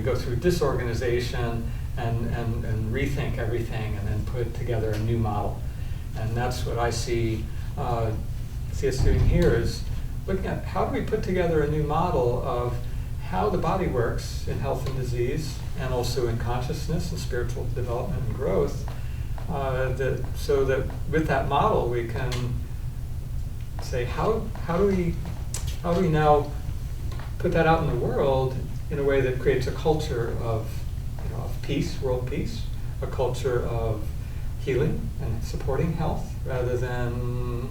We go through disorganization and rethink everything and then put together a new model. And that's what I see us doing here, is looking at how do we put together a new model of how the body works in health and disease, and also in consciousness and spiritual development and growth, so that with that model we can say how do we now put that out in the world in a way that creates a culture of peace, world peace, a culture of healing and supporting health, rather than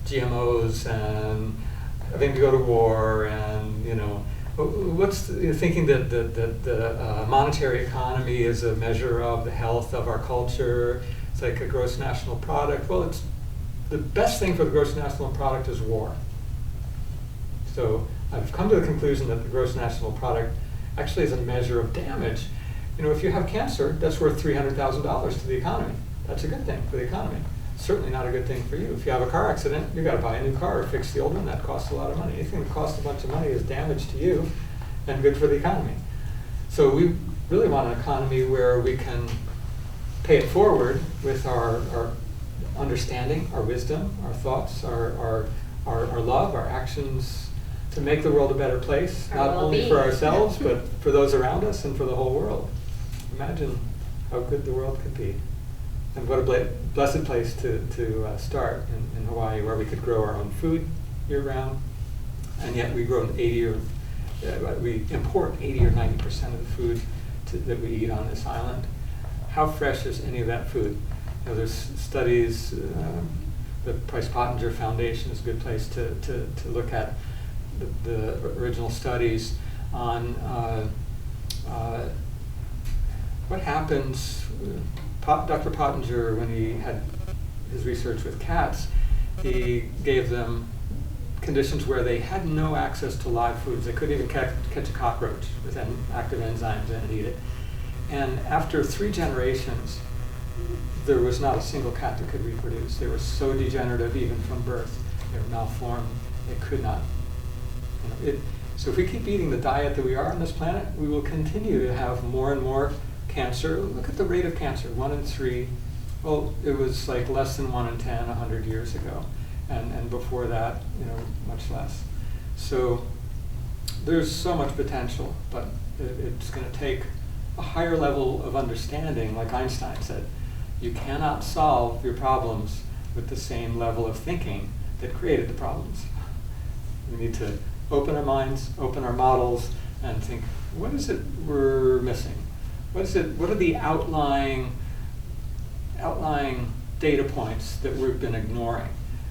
GMOs and having to go to war and thinking that the monetary economy is a measure of the health of our culture. It's like a gross national product. Well, it's the best thing for the gross national product is war. So I've come to the conclusion that the gross national product actually is a measure of damage. If you have cancer, that's worth $300,000 to the economy. That's a good thing for the economy. Certainly not a good thing for you. If you have a car accident, you've got to buy a new car or fix the old one. That costs a lot of money. Anything that costs a bunch of money is damage to you and good for the economy. So we really want an economy where we can pay it forward with our understanding, our wisdom, our thoughts, our love, our actions, to make the world a better place, not only for ourselves, but for those around us and for the whole world. Imagine how good the world could be. And what a blessed place to start in Hawaii, where we could grow our own food year-round, and yet we we import 80 or 90% of the food that we eat on this island. How fresh is any of that food? There's studies. The Pottinger Foundation is a good place to look at the original studies on what happens. Dr. Pottinger, when he had his research with cats, he gave them conditions where they had no access to live foods. They couldn't even catch a cockroach with active enzymes and eat it. And after 3 generations, there was not a single cat that could reproduce. They were so degenerative even from birth. They were malformed. They could not. So if we keep eating the diet that we are on this planet, we will continue to have more and more cancer. Look at the rate of cancer, 1 in 3. Well, it was like less than 1 in 10 100 years ago. And before that, much less. So there's so much potential, but it's going to take a higher level of understanding. Like Einstein said, you cannot solve your problems with the same level of thinking that created the problems. We need to open our minds, open our models, and think, what is it we're missing? What are the outlying data points that we've been ignoring?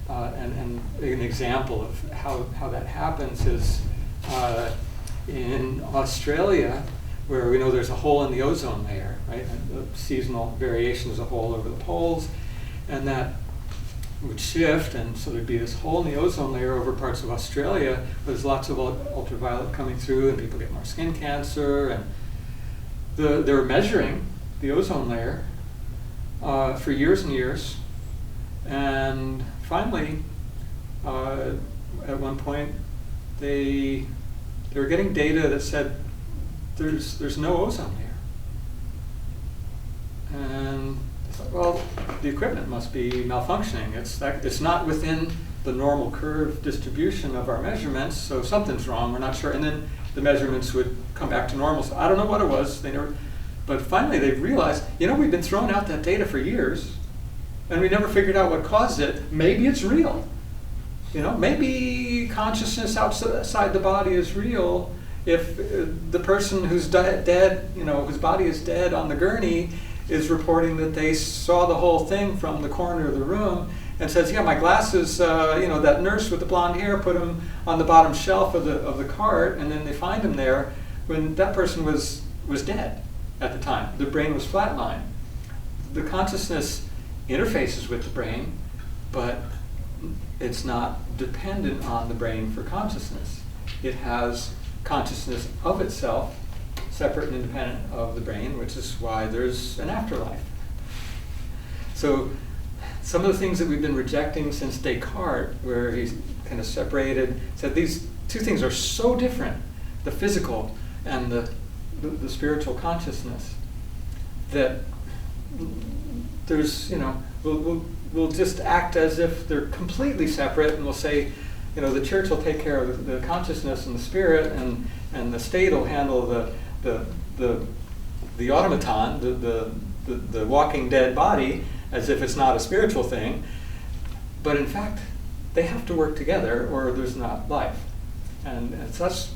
And an example of how that happens is in Australia, where we know there's a hole in the ozone layer, right? And the seasonal variation is a hole over the poles, and that would shift, and so there'd be this hole in the ozone layer over parts of Australia where there's lots of ultraviolet coming through, and people get more skin cancer, and they were measuring the ozone layer for years and years, and finally, at one point, they were getting data that said there's no ozone layer, and I thought, well, the equipment must be malfunctioning. It's not within the normal curve distribution of our measurements, so something's wrong. We're not sure, and then the measurements would come back to normal. So I don't know what it was. But finally they realized, we've been throwing out that data for years, and we never figured out what caused it. Maybe it's real. Maybe consciousness outside the body is real. If the person who's dead, whose body is dead on the gurney, is reporting that they saw the whole thing from the corner of the room, and says, yeah, my glasses, that nurse with the blonde hair put them on the bottom shelf of the cart, and then they find them there when that person was dead at the time. The brain was flatlined. The consciousness interfaces with the brain, but it's not dependent on the brain for consciousness. It has consciousness of itself, separate and independent of the brain, which is why there's an afterlife. So some of the things that we've been rejecting since Descartes, where he's kind of separated, said these two things are so different, the physical and the the spiritual consciousness, that there's, we'll just act as if they're completely separate, and we'll say, the church will take care of the consciousness and the spirit, and the state will handle the automaton, the walking dead body, as if it's not a spiritual thing. But in fact, they have to work together, or there's not life. And so that's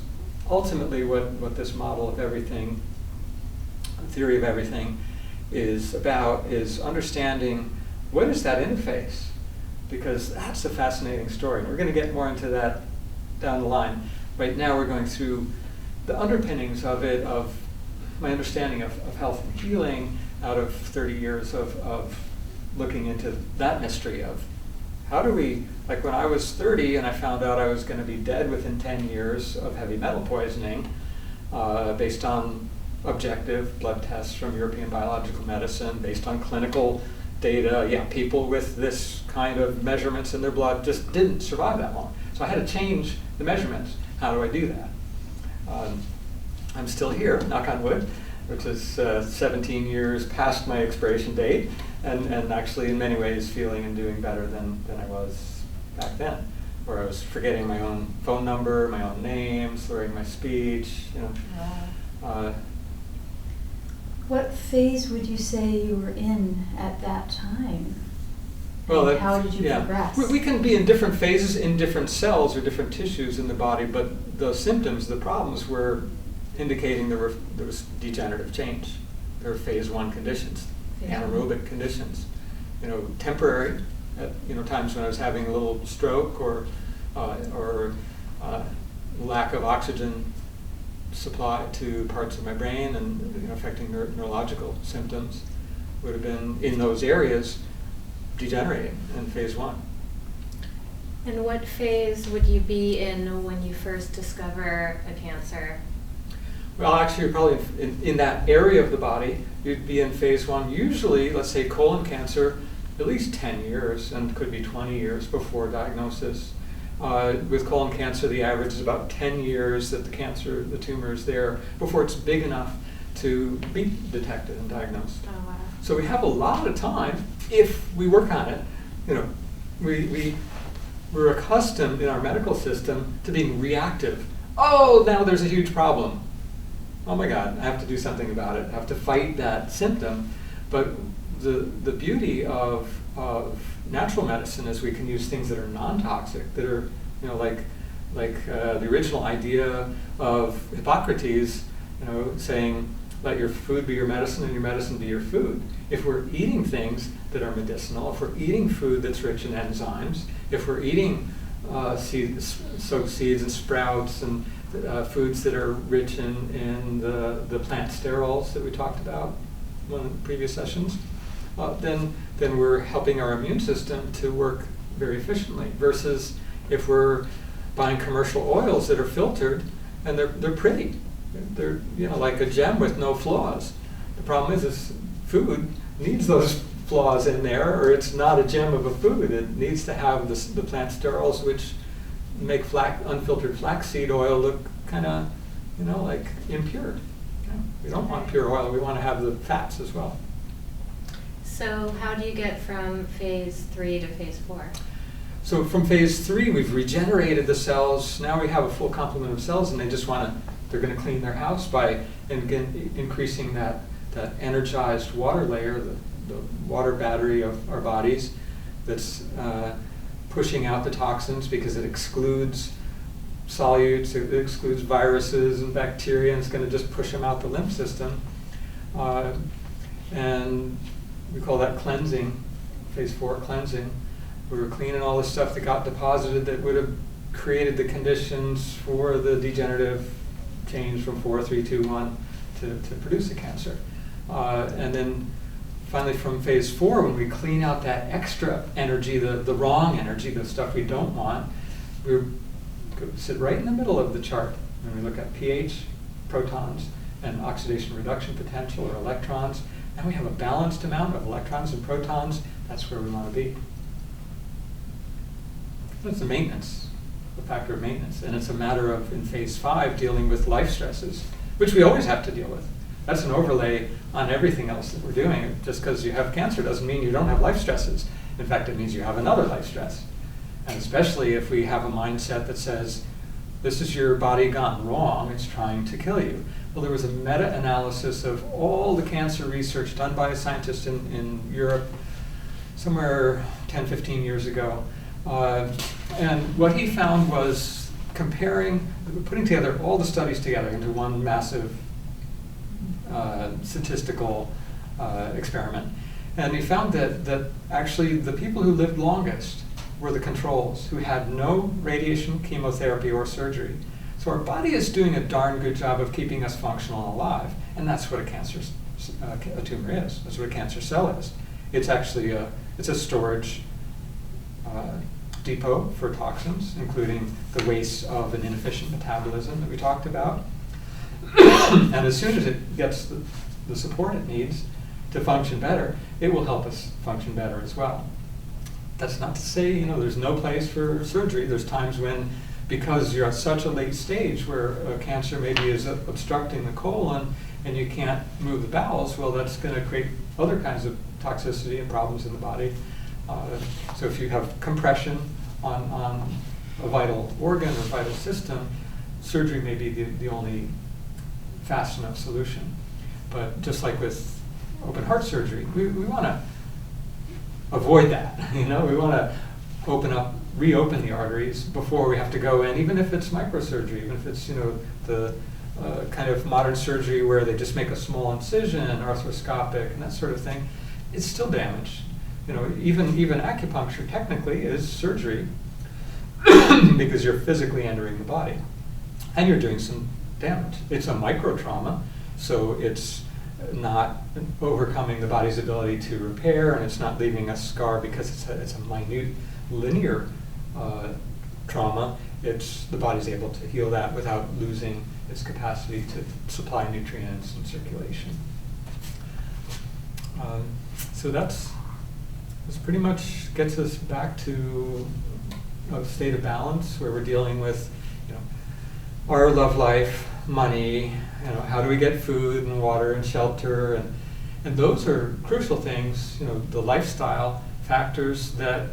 ultimately what this model of everything, theory of everything, is about, is understanding what is that interface, because that's a fascinating story. We're going to get more into that down the line. Right now we're going through the underpinnings of it, of my understanding of health and healing out of 30 years of looking into that mystery of how do we, like when I was 30 and I found out I was going to be dead within 10 years of heavy metal poisoning, based on objective blood tests from European biological medicine, based on clinical data, people with this kind of measurements in their blood just didn't survive that long. So I had to change the measurements. How do I do that? I'm still here, knock on wood, which is 17 years past my expiration date, and actually in many ways feeling and doing better than I was back then, where I was forgetting my own phone number, my own name, slurring my speech, What phase would you say you were in at that time? Well, and how did you progress? We can be in different phases in different cells or different tissues in the body, but the symptoms, the problems were indicating there was degenerative change. There were phase 1 conditions, anaerobic conditions. Temporary, at times when I was having a little stroke or lack of oxygen supply to parts of my brain and affecting neurological symptoms would have been in those areas degenerating in phase 1. And what phase would you be in when you first discover a cancer? Well, actually, you're probably in that area of the body, you'd be in phase 1. Usually, let's say colon cancer, at least 10 years, and could be 20 years before diagnosis. With colon cancer, the average is about 10 years that the tumor is there before it's big enough to be detected and diagnosed. Oh, wow. So we have a lot of time if we work on it. We're accustomed in our medical system to being reactive. Oh, now there's a huge problem. Oh my God, I have to do something about it. I have to fight that symptom. But the beauty of natural medicine is we can use things that are non-toxic, that are, like the original idea of Hippocrates, saying, let your food be your medicine and your medicine be your food. If we're eating things that are medicinal, if we're eating food that's rich in enzymes, if we're eating soaked seeds and sprouts and foods that are rich in the plant sterols that we talked about in one of the previous sessions, then we're helping our immune system to work very efficiently, versus if we're buying commercial oils that are filtered and they're pretty. They're like a gem with no flaws. The problem is food needs those flaws in there, or it's not a gem of a food. It needs to have the plant sterols, which make unfiltered flaxseed oil look kind of, like impure. We don't want pure oil. We want to have the fats as well. So how do you get from phase 3 to phase 4? So from phase 3, we've regenerated the cells. Now we have a full complement of cells, and they're going to clean their house by increasing that energized water layer, the water battery of our bodies, that's pushing out the toxins because it excludes solutes, it excludes viruses and bacteria, and it's going to just push them out the lymph system. And we call that cleansing, phase 4 cleansing. We were cleaning all the stuff that got deposited that would have created the conditions for the degenerative change from 4, 3, 2, 1 to produce a cancer. And then finally from phase 4, when we clean out that extra energy, the wrong energy, the stuff we don't want, we sit right in the middle of the chart. When we look at pH, protons, and oxidation reduction potential, or electrons, and we have a balanced amount of electrons and protons. That's where we want to be. That's the maintenance, the factor of maintenance. And it's a matter of, in phase 5, dealing with life stresses. which we always have to deal with. That's an overlay on everything else that we're doing. Just because you have cancer doesn't mean you don't have life stresses. In fact, it means you have another life stress. And especially if we have a mindset that says, this is your body gone wrong, it's trying to kill you. Well, there was a meta-analysis of all the cancer research done by a scientist in Europe somewhere 10, 15 years ago. And what he found was putting together all the studies together into one massive statistical experiment. And he found that actually the people who lived longest were the controls, who had no radiation, chemotherapy, or surgery. So our body is doing a darn good job of keeping us functional and alive, and that's what a tumor is. That's what a cancer cell is. It's actually a storage depot for toxins, including the waste of an inefficient metabolism that we talked about. And as soon as it gets the support it needs to function better, it will help us function better as well. That's not to say, there's no place for surgery. There's times when, because you're at such a late stage where cancer maybe is obstructing the colon and you can't move the bowels, well, that's going to create other kinds of toxicity and problems in the body. So if you have compression on a vital organ or vital system, surgery may be the only fast enough solution. But just like with open heart surgery, we want to avoid that. We want to reopen the arteries before we have to go in, even if it's microsurgery, even if it's the kind of modern surgery where they just make a small incision, arthroscopic, and that sort of thing. It's still damage. Even acupuncture technically is surgery because you're physically entering the body and you're doing some damage. It's a micro trauma, so it's not overcoming the body's ability to repair, and it's not leaving a scar because it's a minute linear trauma. The body's able to heal that without losing its capacity to supply nutrients and circulation. So this pretty much gets us back to a state of balance where we're dealing with our love life, money, how do we get food and water and shelter, and those are crucial things, the lifestyle factors that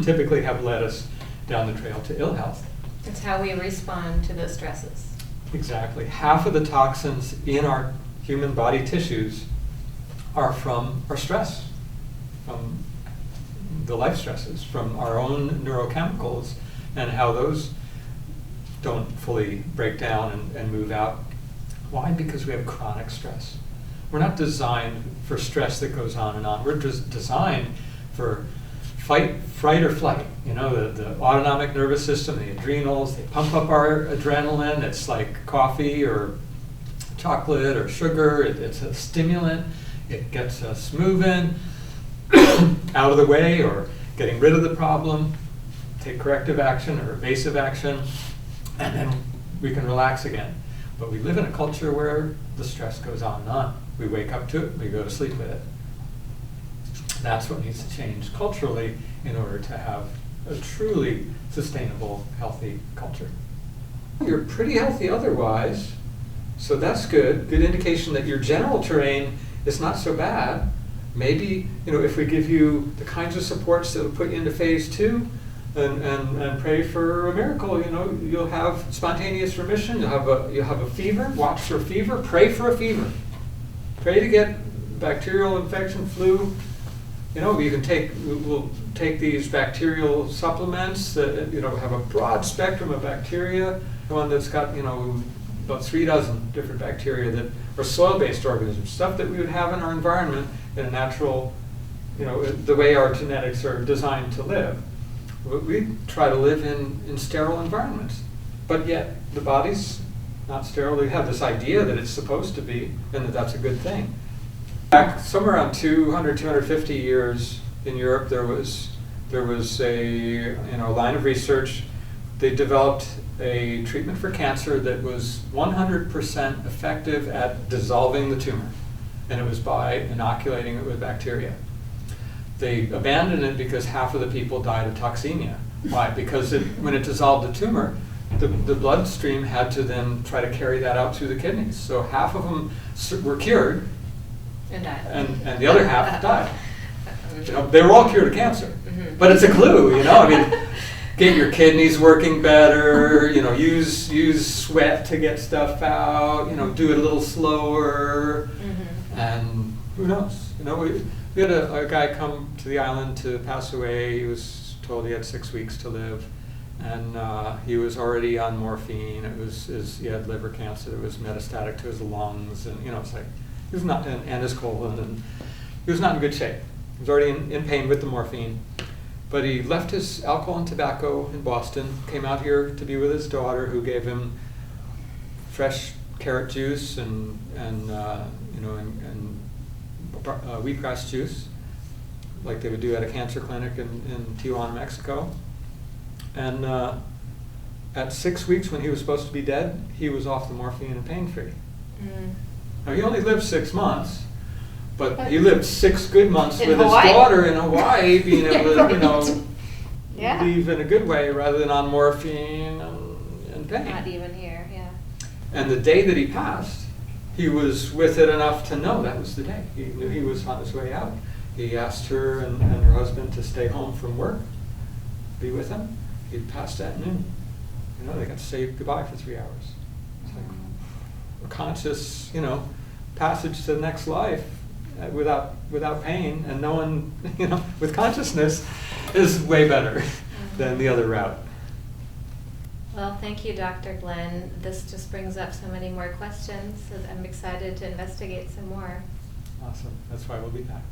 typically have led us down the trail to ill health. It's how we respond to those stresses. Exactly. Half of the toxins in our human body tissues are from our stress, from the life stresses, from our own neurochemicals, and how those don't fully break down and move out. Why? Because we have chronic stress. We're not designed for stress that goes on and on. We're just designed for fight, fright, or flight. The autonomic nervous system, the adrenals, they pump up our adrenaline. It's like coffee or chocolate or sugar. It's a stimulant. It gets us moving out of the way or getting rid of the problem, take corrective action or evasive action, and then we can relax again. But we live in a culture where the stress goes on and on. We wake up to it, we go to sleep with it. That's what needs to change culturally in order to have a truly sustainable, healthy culture. You're pretty healthy otherwise, so that's good. Good indication that your general terrain is not so bad. Maybe, if we give you the kinds of supports that will put you into phase 2, and pray for a miracle, you'll have spontaneous remission, you'll have a fever, watch for a fever, pray for a fever. Pray to get bacterial infection, flu. We'll take these bacterial supplements that have a broad spectrum of bacteria. One that's got about 3 dozen different bacteria that are soil-based organisms, stuff that we would have in our environment in a natural, the way our genetics are designed to live. We try to live in sterile environments, but yet the body's not sterile. We have this idea that it's supposed to be, and that's a good thing. Back somewhere around 250 years in Europe, there was a line of research. They developed a treatment for cancer that was 100% effective at dissolving the tumor, and it was by inoculating it with bacteria. They abandoned it because half of the people died of toxemia. Why? Because when it dissolved the tumor, the bloodstream had to then try to carry that out through the kidneys. So half of them were cured, And died. and the other half died. You know, they were all cured of cancer. But it's a clue, you know. I mean, get your kidneys working better. You know, use sweat to get stuff out. You know, do it a little slower. And who knows? You know, we had a guy come to the island to pass away. He was told he had 6 weeks to live, and he was already on morphine. He had liver cancer. It was metastatic to his lungs, and you know, it's like he was not, and his colon, and he was not in good shape. He was already in pain with the morphine. But he left his alcohol and tobacco in Boston, came out here to be with his daughter, who gave him fresh carrot juice and wheatgrass juice, like they would do at a cancer clinic in Tijuana, Mexico. And at 6 weeks, when he was supposed to be dead, he was off the morphine and pain-free. Now, he only lived 6 months. But he lived 6 good months with Hawaii. his daughter in Hawaii, being able to, Right. you know, Yeah. leave in a good way rather than on morphine and pain. Not even here, yeah. And the day that he passed, he was with it enough to know that was the day. He knew he was on his way out. He asked her and her husband to stay home from work, be with him. He passed at noon. You know, they got to say goodbye for 3 hours. It's like a conscious, you know, passage to the next life. Without pain, and no one, you know, with consciousness is way better than the other route. Well, thank you, Dr. Glen. This just brings up so many more questions, so I'm excited to investigate some more. Awesome. That's why we'll be back.